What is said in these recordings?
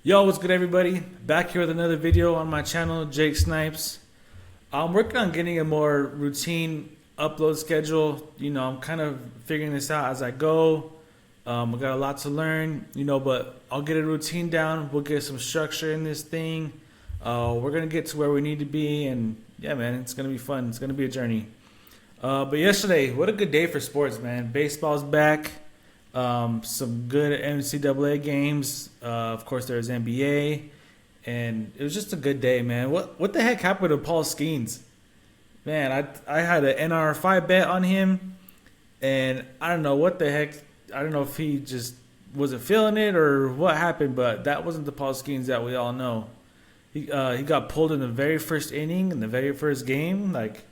Yo, what's good, everybody? Back here with another video on my channel, Jake Snipes. I'm working on getting a more routine upload schedule. I'm kind of figuring this out as I go. I got a lot to learn, but I'll get a routine down. We'll get some structure in this thing. We're going to get to where we need to be, and yeah, man, it's going to be fun. It's going to be a journey. But yesterday, what a good day for sports, man. Baseball's back. Some good NCAA games. Of course, there's NBA, and it was just a good day, man. What the heck happened to Paul Skeens? Man, I had an NR5 bet on him, and I don't know what the heck. I don't know if he just wasn't feeling it or what happened, but that wasn't the Paul Skeens that we all know. He got pulled in the very first inning in the very first game. Like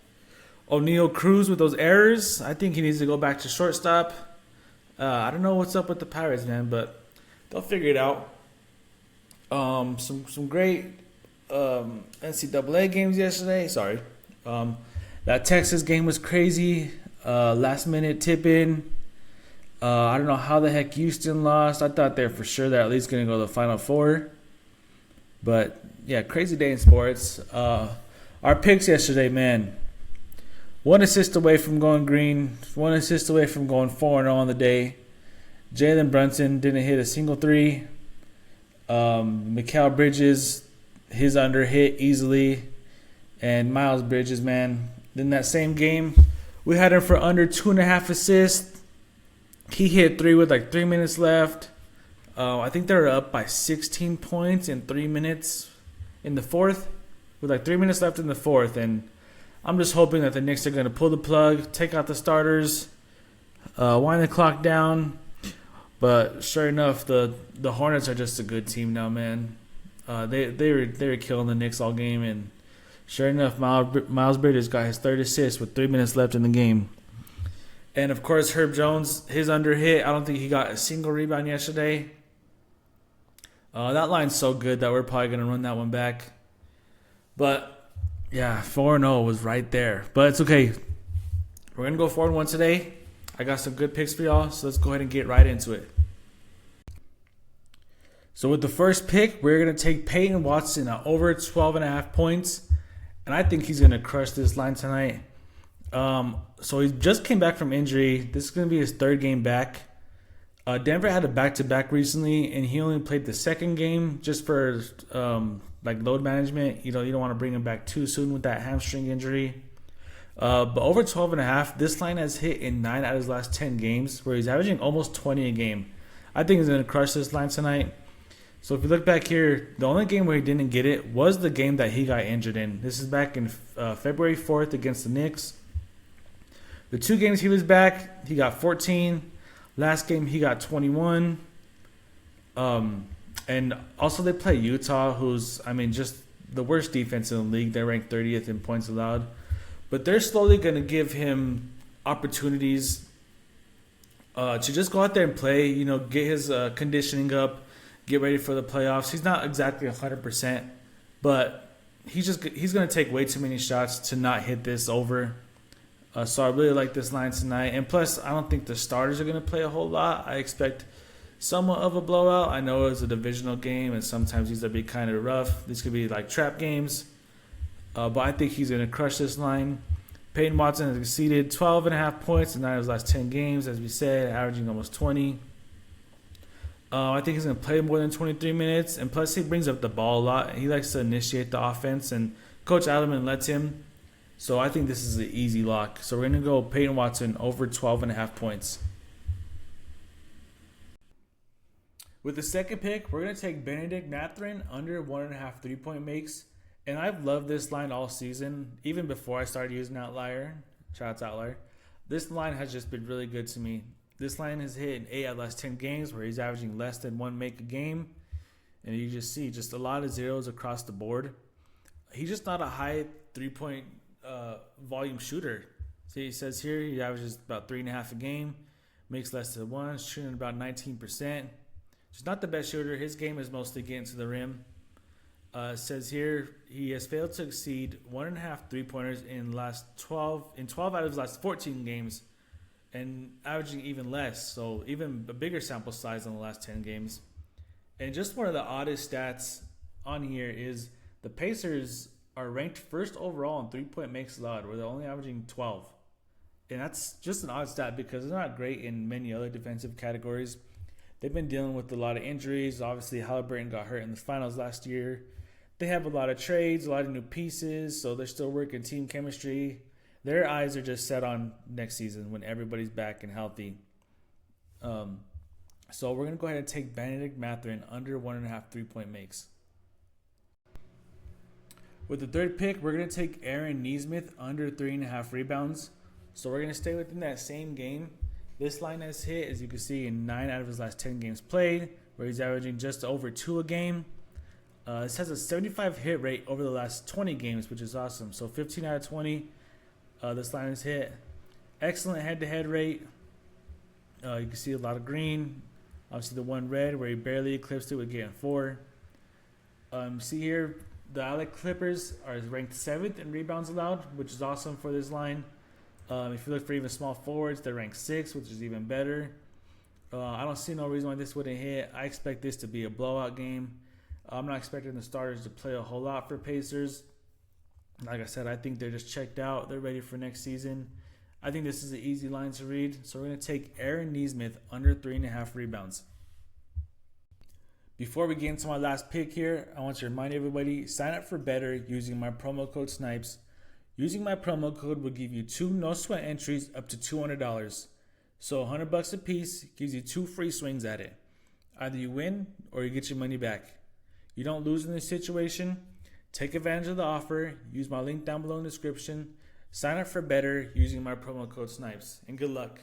O'Neal Cruz with those errors. I think he needs to go back to shortstop. I don't know what's up with the Pirates, man, but they'll figure it out. Some great NCAA games yesterday. Sorry. That Texas game was crazy. Last minute tip in. I don't know how the heck Houston lost. I thought they were for sure they're at least going to go to the Final Four. But, yeah, crazy day in sports. Our picks yesterday, man. One assist away from going green. One assist away from going 4-0 on the day. Jalen Brunson didn't hit a single three. Mikal Bridges, his under hit easily. And Miles Bridges, man. In that same game, we had him for under 2.5 assists. He hit 3 with like 3 minutes left. I think they were up by 16 points in 3 minutes in the fourth. With like 3 minutes left in the fourth. And I'm just hoping that the Knicks are going to pull the plug, take out the starters, wind the clock down. But sure enough, the Hornets are just a good team now, man. They were killing the Knicks all game, and sure enough, Miles Bridges got his third assist with 3 minutes left in the game. And of course, Herb Jones, his under hit. I don't think he got a single rebound yesterday. That line's so good that we're probably going to run that one back. But yeah, 4-0 was right there. But it's okay. We're going to go 4-1 today. I got some good picks for y'all, so let's go ahead and get right into it. So with the first pick, we're going to take Peyton Watson at over 12.5 points. And I think he's going to crush this line tonight. So he just came back from injury. This is going to be his third game back. Denver had a back-to-back recently, and he only played the second game just for load management. You don't want to bring him back too soon with that hamstring injury. But over 12.5, this line has hit in 9 out of his last 10 games, where he's averaging almost 20 a game. I think he's going to crush this line tonight. So if you look back here, the only game where he didn't get it was the game that he got injured in. This is back in February 4th against the Knicks. The 2 games he was back, he got 14. Last game, he got 21. And also they play Utah, who's, just the worst defense in the league. They're ranked 30th in points allowed. But they're slowly going to give him opportunities to just go out there and play, get his conditioning up, get ready for the playoffs. He's not exactly 100%, but he's going to take way too many shots to not hit this over. So I really like this line tonight. And plus, I don't think the starters are going to play a whole lot. I expect somewhat of a blowout. I know it's a divisional game, and sometimes these will be kind of rough. These could be like trap games. But I think he's going to crush this line. Peyton Watson has exceeded 12.5 points in 9 of his last 10 games, as we said, averaging almost 20. I think he's going to play more than 23 minutes. And plus, he brings up the ball a lot. He likes to initiate the offense, and Coach Alderman lets him. So I think this is an easy lock. So we're going to go Peyton Watson over 12.5 points. With the second pick, we're going to take Benedict Mathurin under 1.5 3-point makes. And I've loved this line all season, even before I started using Outlier. Shout out to Outlier. This line has just been really good to me. This line has hit in 8 out of the last 10 games where he's averaging less than 1 make a game. And you just see just a lot of zeros across the board. He's just not a high 3-point volume shooter. See, he says here he averages about 3.5 a game, makes less than 1, shooting about 19%. He's not the best shooter. His game is mostly getting to the rim. Says here he has failed to exceed 1.5 3-pointers in 12 out of his last 14 games, and averaging even less. So even a bigger sample size in the last 10 games. And just one of the oddest stats on here is the Pacers are ranked first overall in 3-point makes allowed, where they're only averaging 12. And that's just an odd stat because they're not great in many other defensive categories. They've been dealing with a lot of injuries. Obviously, Halliburton got hurt in the finals last year. They have a lot of trades, a lot of new pieces, so they're still working team chemistry. Their eyes are just set on next season when everybody's back and healthy. So we're going to go ahead and take Benedict Mathurin under 1.5 3-point makes. With the third pick, we're going to take Aaron Nesmith under 3.5 rebounds. So we're going to stay within that same game. This line has hit, as you can see, in 9 out of his last 10 games played, where he's averaging just over 2 a game. This has a 75 hit rate over the last 20 games, which is awesome. So 15 out of 20, this line has hit. Excellent head-to-head rate. You can see a lot of green. Obviously the one red where he barely eclipsed it with getting 4. See here, the LA Clippers are ranked 7th in rebounds allowed, which is awesome for this line. If you look for even small forwards, they're ranked 6th, which is even better. I don't see no reason why this wouldn't hit. I expect this to be a blowout game. I'm not expecting the starters to play a whole lot for Pacers. Like I said, I think they're just checked out. They're ready for next season. I think this is an easy line to read. So we're going to take Aaron Nesmith under 3.5 rebounds. Before we get into my last pick here, I want to remind everybody, sign up for better using my promo code SNIPES. Using my promo code will give you 2 no-sweat entries up to $200. So $100 a piece gives you 2 free swings at it. Either you win or you get your money back. You don't lose in this situation. Take advantage of the offer. Use my link down below in the description. Sign up for better using my promo code SNIPES, and good luck.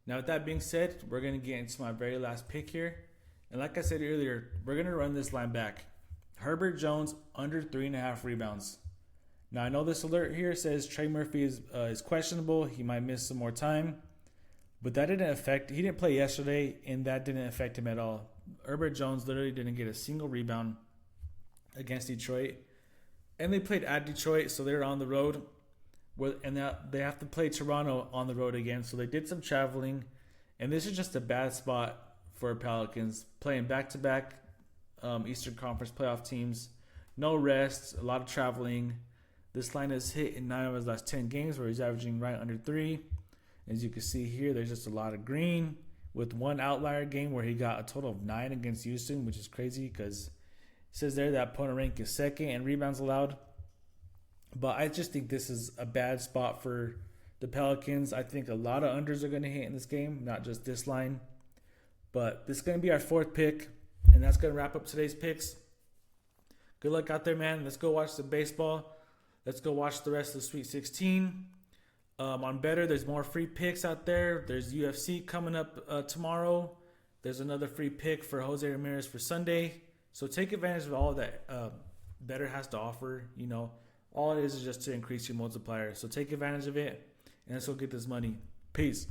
Now, with that being said, we're going to get into my very last pick here. And like I said earlier, we're going to run this line back. Herbert Jones under 3.5 rebounds. Now, I know this alert here says Trey Murphy is questionable. He might miss some more time. But that didn't affect – he didn't play yesterday, and that didn't affect him at all. Herbert Jones literally didn't get a single rebound against Detroit. And they played at Detroit, so they're on the road. And they have to play Toronto on the road again. So they did some traveling. And this is just a bad spot for Pelicans. Playing back-to-back Eastern Conference playoff teams. No rest, a lot of traveling. This line has hit in 9 of his last 10 games where he's averaging right under 3. As you can see here, there's just a lot of green. With one outlier game where he got a total of 9 against Houston, which is crazy because it says there that opponent rank is 2nd in rebounds allowed. But I just think this is a bad spot for the Pelicans. I think a lot of unders are going to hit in this game, not just this line. But this is going to be our 4th pick, and that's going to wrap up today's picks. Good luck out there, man. Let's go watch some baseball. Let's go watch the rest of the Sweet 16. On Better, there's more free picks out there. There's UFC coming up tomorrow. There's another free pick for Jose Ramirez for Sunday. So take advantage of all that Better has to offer. You know, all it is just to increase your multiplier. So take advantage of it, and let's go get this money. Peace.